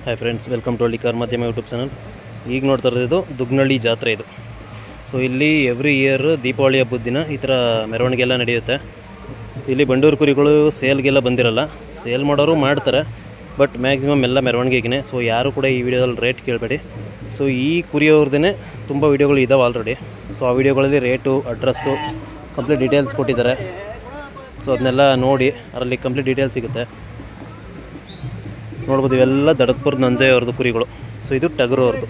Hi friends, welcome to ಹಳ್ಳಿ car ಮಾಧ್ಯಮ YouTube channel. ಈಗ ನೋಡ್ತಾ ಇರೋದು ದುಗ್ನಳ್ಳಿ ಜಾತ್ರೆ ಇದು. ಸೊ ಇಲ್ಲಿ ಎವ್ರಿ ಇಯರ್ ದೀಪಾವಳಿ ಹಬ್ಬದ ದಿನ ಈ ಥರ ಮೆರವಣಿಗೆ ಎಲ್ಲ ನಡೆಯುತ್ತೆ. ಇಲ್ಲಿ ಬಂಡೂರು ಕುರಿಗಳು ಸೇಲ್ಗೆಲ್ಲ ಬಂದಿರಲ್ಲ, ಸೇಲ್ ಮಾಡೋರು ಮಾಡ್ತಾರೆ, ಬಟ್ ಮ್ಯಾಕ್ಸಿಮಮ್ ಎಲ್ಲ ಮೆರವಣಿಗೆಗೆ. ಸೊ ಯಾರು ಕೂಡ ಈ ವಿಡಿಯೋದಲ್ಲಿ ರೇಟ್ ಕೇಳಬೇಡಿ. ಸೊ ಈ ಕುರಿಯವ್ರದ್ದೇ ತುಂಬ ವೀಡಿಯೋಗಳು ಇದ್ದಾವೆ ಆಲ್ರೆಡಿ. ಸೊ ಆ ವಿಡಿಯೋಗಳಲ್ಲಿ ರೇಟು, ಅಡ್ರೆಸ್ಸು, ಕಂಪ್ಲೀಟ್ ಡೀಟೇಲ್ಸ್ ಕೊಟ್ಟಿದ್ದಾರೆ. ಸೊ ಅದನ್ನೆಲ್ಲ ನೋಡಿ ಅದರಲ್ಲಿ ಕಂಪ್ಲೀಟ್ ಡೀಟೇಲ್ಸ್ ಸಿಗುತ್ತೆ. ನೋಡ್ಬೋದು, ಇವೆಲ್ಲ ದಡದ್ಪುರ ನಂಜಯ್ಯ ಅವ್ರದ್ದು ಕುರಿಗಳು. ಸೊ ಇದು ಟಗರು ಅವ್ರದ್ದು,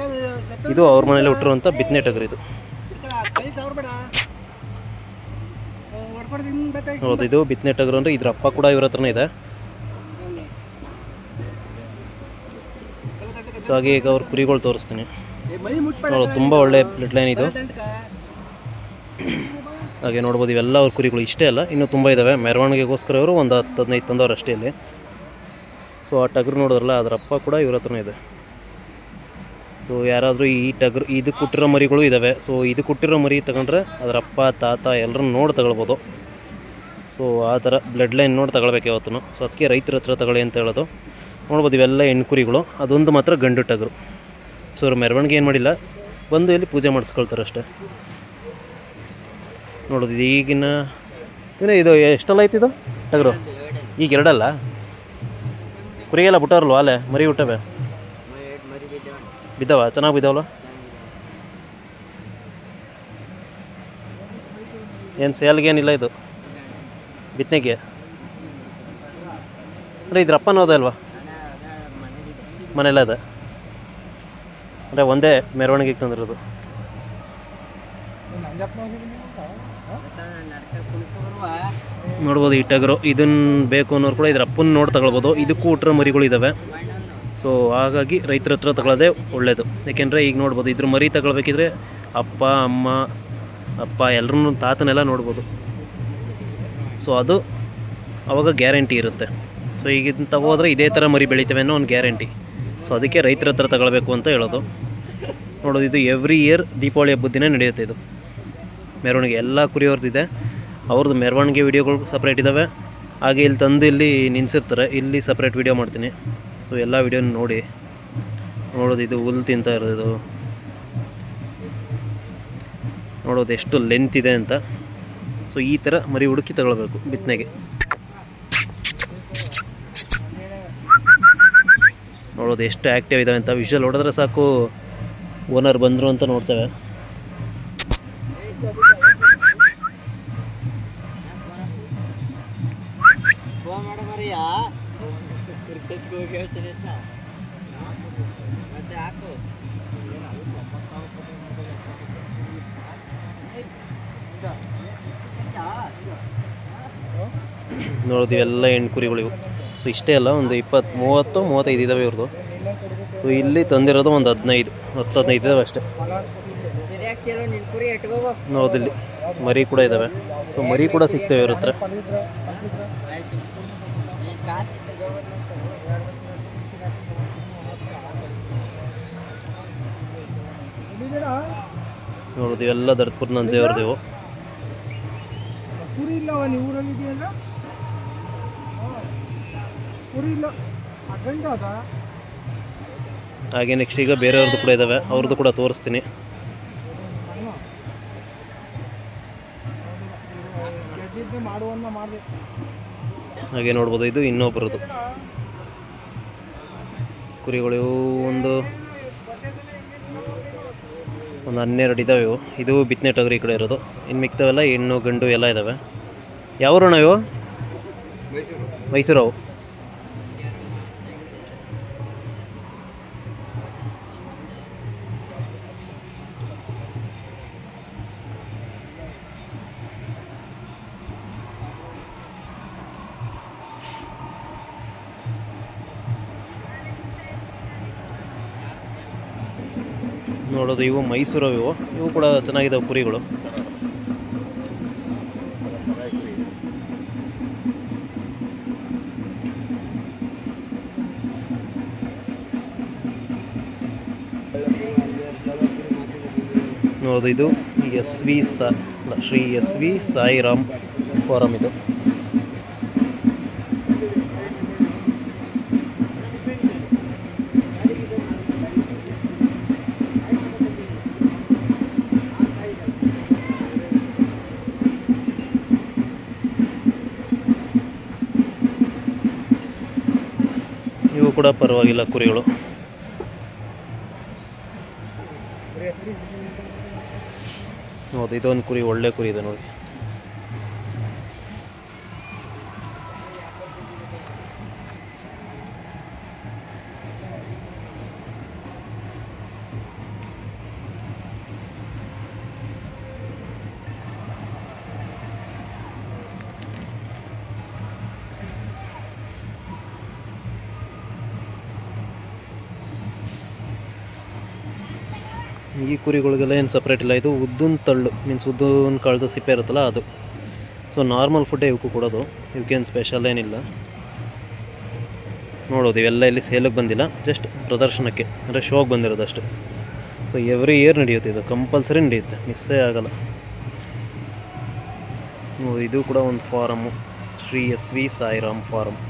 ಇದು ಅವ್ರ ಮನೇಲಿ ಹುಟ್ಟಿರುವಂಥ ಬಿತ್ತನೆ ಟಗರು ಇದು. ಹೌದು, ಇದು ಬಿತ್ತನೆ ಟಗರು ಅಂದರೆ ಇದ್ರ ಅಪ್ಪ ಕೂಡ ಇವ್ರ ಹತ್ರನೇ ಇದೆ. ಸೊ ಹಾಗೆ ಈಗ ಅವ್ರ ಕುರಿಗಳು ತೋರಿಸ್ತೀನಿ. ತುಂಬ ಒಳ್ಳೆ ಬ್ಲಡ್ ಲೈನ್ ಇದು. ಹಾಗೆ ನೋಡ್ಬೋದು, ಇವೆಲ್ಲ ಅವ್ರ ಕುರಿಗಳು. ಇಷ್ಟೇ ಅಲ್ಲ, ಇನ್ನೂ ತುಂಬ ಇದ್ದಾವೆ. ಮೆರವಣಿಗೆಗೋಸ್ಕರ ಅವರು ಒಂದು 10-15 ತಂದವ್ರು ಅಷ್ಟೇ ಇಲ್ಲಿ. ಸೊ ಆ ಟಗರು ನೋಡಿದ್ರಲ್ಲ, ಅದರ ಅಪ್ಪ ಕೂಡ ಇವ್ರ ಹತ್ರನೇ ಇದೆ. ಸೊ ಯಾರಾದರೂ ಈ ಟಗರು ಇದು ಕೊಟ್ಟಿರೋ ಮರಿಗಳು ಇದ್ದಾವೆ. ಸೊ ಇದು ಕೊಟ್ಟಿರೋ ಮರಿ ತಗೊಂಡ್ರೆ ಅದರ ಅಪ್ಪ, ತಾತ ಎಲ್ಲರನ್ನು ನೋಡಿ ತಗೊಳ್ಬೋದು. ಸೊ ಆ ಥರ ಬ್ಲಡ್ ಲೈನ್ ನೋಡಿ ತಗೊಳ್ಬೇಕು ಯಾವತ್ತೂ. ಸೊ ಅದಕ್ಕೆ ರೈತರ ಹತ್ರ ತಗೊಳ್ಳಿ ಅಂತ ಹೇಳೋದು. ನೋಡ್ಬೋದು, ಇವೆಲ್ಲ ಹೆಣ್ಣು ಕುರಿಗಳು, ಅದೊಂದು ಮಾತ್ರ ಗಂಡು ಟಗರು. ಸೊ ಅವ್ರು ಮೆರವಣಿಗೆ ಏನು ಮಾಡಿಲ್ಲ, ಬಂದು ಇಲ್ಲಿ ಪೂಜೆ ಮಾಡಿಸ್ಕೊಳ್ತಾರೆ ಅಷ್ಟೇ. ನೋಡೋದು, ಈಗಿನ ಇದು ಎಷ್ಟೆಲ್ಲ ಐತಿದು ಟಗರು? ಈಗ ಎರಡಲ್ಲ, ಕುರಿಗೆಲ್ಲ ಬಿಟ್ಟವ್ರಲ್ವ ಅಲ್ಲೇ ಮರಿ ಹುಟ್ಟವೆ? ಬಿದ್ದಾವ? ಚೆನ್ನಾಗಿ ಬಿದ್ದಾವಲ್ಲ? ಏನು ಸೇಲ್ಗೇನಿಲ್ಲ ಇದು, ಬಿತ್ತನೆಗೆ? ಅಂದರೆ ಇದ್ರ ಅಪ್ಪನ ಹೋದ ಅಲ್ವಾ? ಮನೆಯಲ್ಲ ಅದ ಅಂದರೆ ಒಂದೇ ಮೆರವಣಿಗೆಗೆ ತಂದಿರೋದು. ನೋಡ್ಬೋದು ಈ ಟಗರು, ಇದನ್ನು ಬೇಕು ಅನ್ನೋರು ಕೂಡ ಇದ್ರ ಅಪ್ಪನ ನೋಡಿ ತಗೊಳ್ಬೋದು. ಇದಕ್ಕೂ ಹುಟ್ಟಿರೋ ಮರಿಗಳು ಇದ್ದಾವೆ. ಸೊ ಹಾಗಾಗಿ ರೈತರ ಹತ್ರ ತಗೊಳ್ಳೋದೇ ಒಳ್ಳೆಯದು. ಯಾಕೆಂದರೆ ಈಗ ನೋಡ್ಬೋದು, ಇದ್ರ ಮರಿ ತಗೊಳ್ಬೇಕಿದ್ರೆ ಅಪ್ಪ, ಅಮ್ಮ, ಅಪ್ಪ ಎಲ್ಲರೂ, ತಾತನೆಲ್ಲ ನೋಡ್ಬೋದು. ಸೊ ಅದು ಅವಾಗ ಗ್ಯಾರಂಟಿ ಇರುತ್ತೆ. ಸೊ ಈಗ ತಗೋದ್ರೆ ಇದೇ ಥರ ಮರಿ ಬೆಳಿತವೆ ಅನ್ನೋ ಒಂದು ಗ್ಯಾರಂಟಿ. ಸೊ ಅದಕ್ಕೆ ರೈತರ ಹತ್ರ ತಗೊಳ್ಬೇಕು ಅಂತ ಹೇಳೋದು. ನೋಡೋದು, ಇದು ಎವ್ರಿ ಇಯರ್ ದೀಪಾವಳಿ ಹಬ್ಬದ ದಿನ ನಡೆಯುತ್ತೆ ಇದು ಮೆರವಣಿಗೆ. ಎಲ್ಲ ಕುರಿಯವ್ರದ್ದಿದೆ, ಅವ್ರದ್ದು ಮೆರವಣಿಗೆ ವೀಡಿಯೋಗಳು ಸಪ್ರೇಟ್ ಇದ್ದಾವೆ. ಹಾಗೆ ಇಲ್ಲಿ ತಂದು ಇಲ್ಲಿ ನಿಲ್ಲಿಸಿರ್ತಾರೆ, ಇಲ್ಲಿ ಸಪ್ರೇಟ್ ವೀಡಿಯೋ ಮಾಡ್ತೀನಿ. ಸೊ ಎಲ್ಲ ವೀಡಿಯೋನ ನೋಡಿ. ನೋಡೋದು, ಇದು ಹುಲ್ಲು ತಿಂತ ಇರೋದು, ನೋಡೋದು ಎಷ್ಟು ಲೆಂತ್ ಇದೆ ಅಂತ. ಸೊ ಈ ಥರ ಮರಿ ಹುಡುಕಿ ತಗೊಳ್ಬೇಕು ಬಿತ್ತನೆಗೆ. ನೋಡೋದು ಎಷ್ಟು ಆ್ಯಕ್ಟಿವ್ ಇದ್ದಾವೆ ಅಂತ. ವಿಷಲ್ ಹೊಡೆದ್ರೆ ಸಾಕು ಓನರ್ ಬಂದರು ಅಂತ ನೋಡ್ತೇವೆ. ನೋಡೋದು, ಇವೆಲ್ಲ ಹೆಣ್ಣು ಕುರಿಗಳಿವು. ಸೊ ಇಷ್ಟೇ ಅಲ್ಲ, ಒಂದು 20-30-35 ಇದ್ದಾವೆ ಇವ್ರದ್ದು. ಸೊ ಇಲ್ಲಿ ತಂದಿರೋದು ಒಂದು 10-15 ಇದ್ದಾವೆ ಅಷ್ಟೇ. ನೋಡಿಲ್ಲಿ ಮರಿ ಕೂಡ ಇದ್ದಾವೆ. ಸೊ ಮರಿ ಕೂಡ ಸಿಗ್ತವೆ ಇವ್ರ ಹತ್ರ. ನೋಡೋದು, ಇವೆಲ್ಲ ದಡದ್ಪುರ ನಂಜಯ್ಯ ಅವ್ರದ್ದು. ಹಾಗೆ ನೆಕ್ಸ್ಟ್ ಈಗ ಬೇರೆಯವ್ರದ್ದು ಕೂಡ ಇದ್ದಾವೆ, ಅವ್ರದ್ದು ಕೂಡ ತೋರಿಸ್ತೀನಿ. ಹಾಗೆ ನೋಡ್ಬೋದು, ಇದು ಇನ್ನೊಬ್ಬರದ್ದು ಕುರಿಗಳು. ಒಂದು 12 ಇದ್ದಾವೆ ಇವು. ಇದು ಬಿತ್ತನೆ ಟಗರು ಈ ಕಡೆ ಇರೋದು. ಇನ್ನು ಮಿಕ್ತವೆಲ್ಲ ಹೆಣ್ಣು ಗಂಡು ಎಲ್ಲ ಇದ್ದಾವೆ. ಯಾವ್ರಣ ಇವು? ಮೈಸೂರವು. ನೋಡೋದು, ಇವು ಮೈಸೂರವು. ಇವು ಕೂಡ ಚೆನ್ನಾಗಿದ್ದಾವೆ ಕುರಿಗಳು. ನೋಡೋದು, ಇದು Shri S V Sairam farm ಇದು. ಇವು ಕೂಡ ಪರವಾಗಿಲ್ಲ ಕುರಿಗಳು. ಹೌದು, ಇದೊಂದು ಕುರಿ ಒಳ್ಳೆ ಕುರಿ ಇದೆ ನೋಡಿ. ಈ ಕುರಿಗಳಿಗೆಲ್ಲ ಏನು ಸಪ್ರೇಟ್ ಇಲ್ಲ. ಇದು ಉದ್ದಿನ ತಳ್ಳು ಮೀನ್ಸ್ ಉದ್ದಿನ ಕಾಳ್ದು ಸಿಪ್ಪೆ ಇರುತ್ತಲ್ಲ ಅದು. ಸೊ ನಾರ್ಮಲ್ ಫುಡ್ಡೇ ಇವಕ್ಕೂ ಕೊಡೋದು, ಇವಕ್ಕೇನು ಸ್ಪೆಷಲ್ ಏನಿಲ್ಲ. ನೋಡೋದು ಇವೆಲ್ಲ ಇಲ್ಲಿ ಸೇಲಿಗೆ ಬಂದಿಲ್ಲ, ಜಸ್ಟ್ ಪ್ರದರ್ಶನಕ್ಕೆ ಅಂದರೆ ಶೋಗೆ ಬಂದಿರೋದು ಅಷ್ಟೇ. ಸೊ ಎವ್ರಿ ಇಯರ್ ನಡೆಯುತ್ತೆ, ಇದು ಕಂಪಲ್ಸರಿ ನಡೆಯುತ್ತೆ, ಮಿಸ್ಸೇ ಆಗಲ್ಲ. ಇದು ಕೂಡ ಒಂದು farm, Shri S V Sairam farm.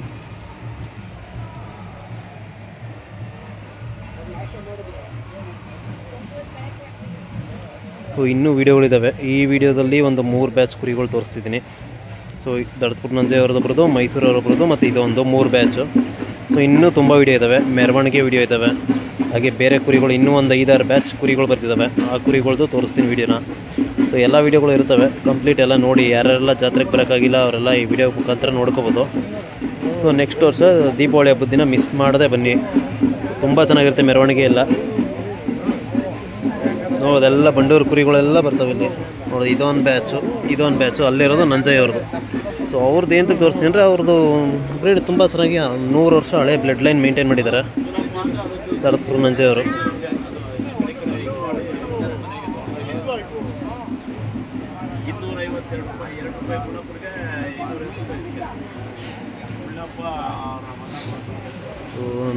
So ಇನ್ನೂ ವೀಡಿಯೋಗಳಿದ್ದಾವೆ. ಈ ವಿಡಿಯೋದಲ್ಲಿ ಒಂದು 3 ಬ್ಯಾಚ್ ಕುರಿಗಳು ತೋರಿಸ್ತಿದ್ದೀನಿ. ಸೊ ದಡದಪುರ ನಂಜಯ್ಯವರದೊಬ್ರದ್ದು, ಮೈಸೂರವರೊಬ್ರದ್ದು ಮತ್ತು ಇದೊಂದು 3 ಬ್ಯಾಚು. ಸೊ ಇನ್ನೂ ತುಂಬ ವೀಡಿಯೋ ಇದ್ದಾವೆ, ಮೆರವಣಿಗೆ ವೀಡಿಯೋ ಇದ್ದಾವೆ. ಹಾಗೆ ಬೇರೆ ಕುರಿಗಳು ಇನ್ನೂ ಒಂದು 5-6 ಬ್ಯಾಚ್ ಕುರಿಗಳು ಬರ್ತಿದ್ದಾವೆ. ಆ ಕುರಿಗಳದ್ದು ತೋರಿಸ್ತೀನಿ ವೀಡಿಯೋನ. ಸೊ ಎಲ್ಲ ವೀಡಿಯೋಗಳು ಇರ್ತವೆ, ಕಂಪ್ಲೀಟ್ ಎಲ್ಲ ನೋಡಿ. ಯಾರೆಲ್ಲ ಜಾತ್ರೆಗೆ ಬರೋಕ್ಕಾಗಿಲ್ಲ ಅವರೆಲ್ಲ ಈ ವಿಡಿಯೋ ಮುಖಾಂತರ ನೋಡ್ಕೋಬೋದು. ಸೊ ನೆಕ್ಸ್ಟ್ ವರ್ಷ ದೀಪಾವಳಿ ಹಬ್ಬದ ದಿನ ಮಿಸ್ ಮಾಡದೆ ಬನ್ನಿ, ತುಂಬ ಚೆನ್ನಾಗಿರುತ್ತೆ ಮೆರವಣಿಗೆ ಎಲ್ಲ. ನೋಡೋದೆಲ್ಲ ಬಂಡೂರು ಕುರಿಗಳೆಲ್ಲ ಬರ್ತವೆ ಇಲ್ಲಿ. ನೋಡೋದು ಇದೊಂದು ಬ್ಯಾಚು ಅಲ್ಲಿರೋದು ನಂಜಯ್ಯವ್ರದ್ದು. ಸೊ ಅವ್ರದ್ದು ಏನಂತ ತೋರಿಸ್ತೀನಿ ಅಂದರೆ, ಅವ್ರದ್ದು ಬ್ರೀಡ್ ತುಂಬ ಚೆನ್ನಾಗಿ 100 ವರ್ಷ ಹಳೆ ಬ್ಲಡ್ ಲೈನ್ ಮೇಂಟೈನ್ ಮಾಡಿದ್ದಾರೆ ದಡದಪುರ ನಂಜಯ್ಯವರು.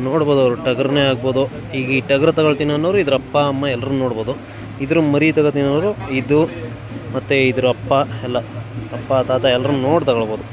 ನೋಡ್ಬೋದು ಅವರು ಟಗರ್ನೇ ಆಗ್ಬೋದು. ಈಗ ಈ ಟಗರು ತಗೊಳ್ತೀನಿ ಅನ್ನೋರು ಇದ್ರ ಅಪ್ಪ ಅಮ್ಮ ಎಲ್ಲರೂ ನೋಡ್ಬೋದು. ಇದ್ರ ಮರಿ ತಗೋತೀನಿ ಅನ್ನೋರು ಇದು ಮತ್ತು ಇದ್ರ ಅಪ್ಪ ತಾತ ಎಲ್ಲರೂ ನೋಡಿ ತಗೊಳ್ಬೋದು.